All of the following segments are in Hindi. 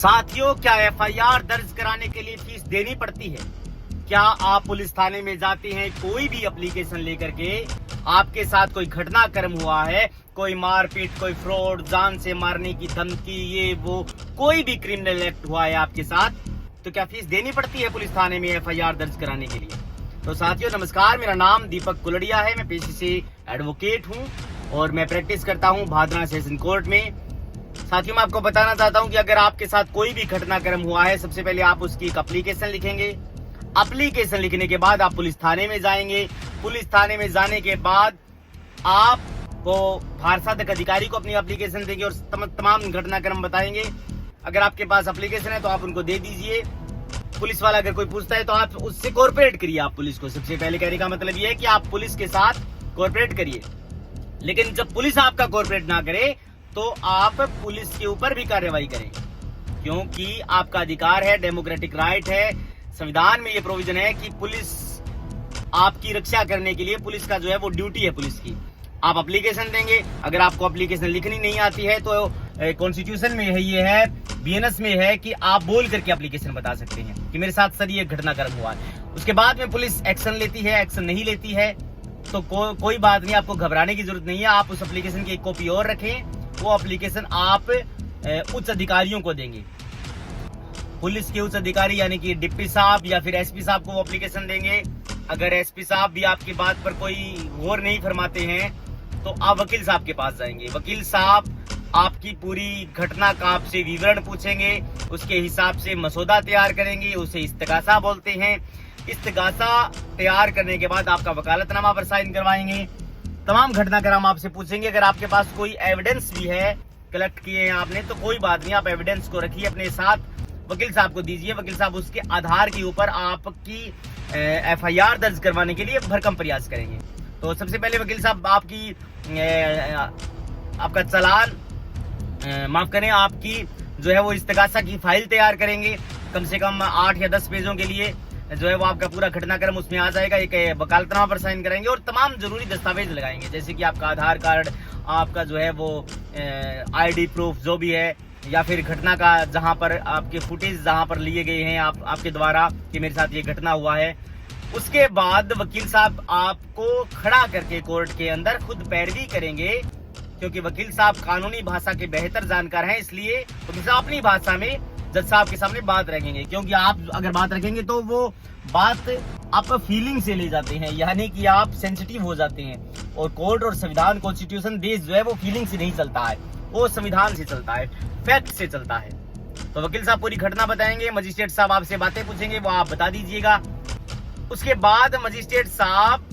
साथियों, क्या एफआईआर दर्ज कराने के लिए फीस देनी पड़ती है? क्या आप पुलिस थाने में जाते हैं कोई भी एप्लीकेशन लेकर के, आपके साथ कोई घटनाक्रम हुआ है, कोई मारपीट, कोई फ्रॉड, जान से मारने की धमकी, ये वो कोई भी क्रिमिनल एक्ट हुआ है आपके साथ, तो क्या फीस देनी पड़ती है पुलिस थाने में एफआईआर दर्ज कराने के लिए? तो साथियों नमस्कार, मेरा नाम दीपक कुलड़िया है। मैं पेशे से एडवोकेट हूँ और मैं प्रैक्टिस करता हूँ भादरा सेशन कोर्ट में। साथियों, मैं आपको बताना चाहता हूं कि अगर आपके साथ कोई भी घटनाक्रम हुआ है, सबसे पहले आप उसकी एक एप्लीकेशन लिखेंगे। एप्लीकेशन लिखने के बाद आप पुलिस थाने में जाएंगे। पुलिस थाने में जाने के बाद आप वो भारसाधक अधिकारी को अपनी एप्लीकेशन देंगे और तमाम घटनाक्रम बताएंगे। अगर आपके पास एप्लीकेशन है तो आप उनको दे दीजिए। पुलिस वाला अगर कोई पूछता है तो आप उससे कोऑपरेट करिए। आप पुलिस को सबसे पहले कहने का मतलब ये है कि आप पुलिस के साथ कोऑपरेट करिए। लेकिन जब पुलिस आपका कोऑपरेट ना करे तो आप पुलिस के ऊपर भी कार्रवाई करें, क्योंकि आपका अधिकार है, डेमोक्रेटिक राइट है। संविधान में ये प्रोविजन है कि पुलिस आपकी रक्षा करने के लिए, पुलिस का जो है वो ड्यूटी है पुलिस की। आप एप्लीकेशन देंगे। अगर आपको एप्लीकेशन लिखनी नहीं आती है तो कॉन्स्टिट्यूशन में है, ये है, बीएनएस में है कि आप बोल करके एप्लीकेशन बता सकते हैं कि मेरे साथ सर ये घटनाक्रम हुआ है। उसके बाद में पुलिस एक्शन लेती है। एक्शन नहीं लेती है तो कोई बात नहीं, आपको घबराने की जरूरत नहीं है। आप उस एप्लीकेशन की एक कॉपी और रखें। वो एप्लीकेशन आप उच्च अधिकारियों को देंगे। पुलिस के उच्च अधिकारी यानी कि डिप्टी साहब या फिर एसपी साहब को वो एप्लीकेशन देंगे। अगर एसपी साहब भी आपकी बात पर कोई गौर नहीं फरमाते हैं तो आप वकील साहब के पास जाएंगे। वकील साहब आपकी पूरी घटना का आपसे विवरण पूछेंगे, उसके हिसाब से मसौदा तैयार करेंगे। उसे इस्तगासा बोलते हैं। इस्तगासा तैयार करने के बाद आपका वकालतनामा पर साइन करवाएंगे। तमाम घटनाक्रम आपसे पूछेंगे। अगर आपके पास कोई एविडेंस भी है, कलेक्ट किए हैं आपने, तो कोई बात नहीं, आप एविडेंस को रखिए अपने साथ, वकील साहब को दीजिए। वकील साहब उसके आधार के ऊपर आपकी एफआईआर दर्ज करवाने के लिए भरकम प्रयास करेंगे। तो सबसे पहले वकील साहब आपका चालान, माफ करें, आपकी जो है वो इस्तगासा की फाइल तैयार करेंगे। कम से कम 8 या 10 पेजों के लिए जो है वो आपका पूरा घटनाक्रम उसमें आ जाएगा। एक वकालतनामा पर साइन कराएंगे और तमाम जरूरी दस्तावेज लगाएंगे, जैसे कि आपका आधार कार्ड, आपका जो है वो आईडी प्रूफ जो भी है, या फिर घटना का जहां पर आपके फुटेज जहां पर लिए गए हैं आपके द्वारा कि मेरे साथ ये घटना हुआ है। उसके बाद वकील साहब आपको खड़ा करके कोर्ट के अंदर खुद पैरवी करेंगे, क्योंकि वकील साहब कानूनी भाषा के बेहतर जानकार हैं। इसलिए वकील साहब अपनी भाषा में जज साहब के सामने बात रखेंगे, क्योंकि आप अगर बात रखेंगे तो वो बात आप फीलिंग से ले जाते हैं, यानी कि आप सेंसिटिव हो जाते हैं। और कोर्ट और संविधान, कॉन्स्टिट्यूशन, देश जो है वो फीलिंग से नहीं चलता है, वो संविधान से चलता है, फैक्ट से चलता है। तो वकील साहब पूरी घटना बताएंगे। मजिस्ट्रेट साहब आपसे बातें पूछेंगे, वो आप बता दीजिएगा। उसके बाद मजिस्ट्रेट साहब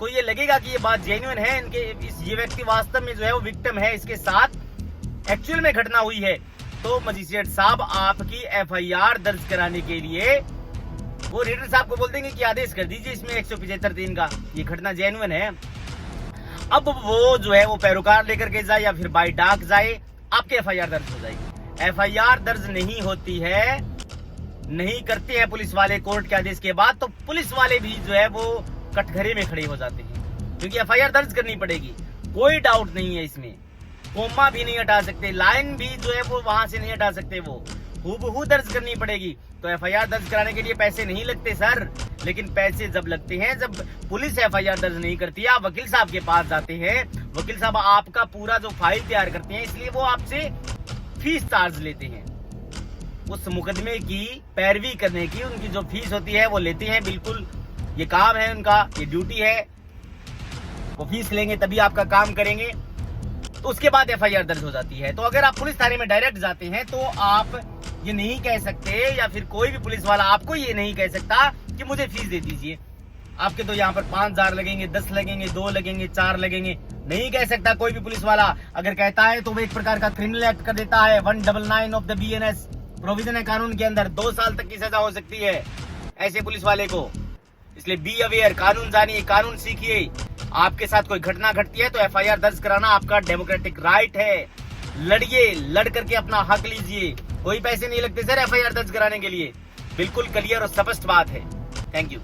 को ये लगेगा कि ये बात जेन्युइन है, ये व्यक्ति वास्तव में जो है वो विक्टिम है, इसके साथ एक्चुअल में घटना हुई है, तो मजिस्ट्रेट साहब आपकी एफआईआर दर्ज कराने के लिए वो रीडर साहब को बोल देंगे कि आदेश कर दीजिए इसमें 175(3) का, ये घटना जेन्युइन है। अब वो जो है वो पैरोकार लेकर के जाए या फिर बाय डाक जाए, आपकी एफआईआर दर्ज हो जाएगी। एफआईआर दर्ज नहीं होती है, नहीं करते हैं पुलिस वाले कोर्ट के आदेश के बाद, तो पुलिस वाले भी जो है वो कटघरे में खड़े हो जाते हैं, क्योंकि एफआईआर दर्ज करनी पड़ेगी। कोई डाउट नहीं है इसमें। कोमा भी नहीं हटा सकते, लाइन भी जो है वो वहां से नहीं हटा सकते, वो हूबहू दर्ज करनी पड़ेगी। तो एफआईआर दर्ज कराने के लिए पैसे नहीं लगते सर, लेकिन पैसे जब लगते हैं जब पुलिस एफआईआर दर्ज नहीं करती है। आप वकील साहब के पास जाते हैं, वकील साहब आपका पूरा जो फाइल तैयार करते हैं, इसलिए वो आपसे फीस चार्ज लेते हैं। उस मुकदमे की पैरवी करने की उनकी जो फीस होती है वो लेते हैं। बिल्कुल, ये काम है उनका, ये ड्यूटी है, वो फीस लेंगे तभी आपका काम करेंगे। तो उसके बाद एफआईआर दर्ज हो जाती है। तो अगर आप पुलिस थाने में डायरेक्ट जाते हैं तो आप ये नहीं कह सकते, या फिर कोई भी पुलिस वाला आपको ये नहीं कह सकता कि मुझे फीस दे दीजिए, आपके तो यहाँ पर 5,000 लगेंगे, 10 लगेंगे, 2 लगेंगे, 4 लगेंगे, नहीं कह सकता कोई भी पुलिस वाला। अगर कहता है तो वो एक प्रकार का क्रिमिनल एक्ट कर देता है। 199 ऑफ द बीएनएस प्रोविजन है कानून के अंदर, 2 साल तक की सजा हो सकती है ऐसे पुलिस वाले को। इसलिए बी अवेयर, कानून जानिए, कानून सीखिए। आपके साथ कोई घटना घटती है तो एफआईआर दर्ज कराना आपका डेमोक्रेटिक राइट है। लड़िए, लड़ करके अपना हक लीजिए। कोई पैसे नहीं लगते सर एफआईआर दर्ज कराने के लिए, बिल्कुल क्लियर और स्पष्ट बात है। Thank you.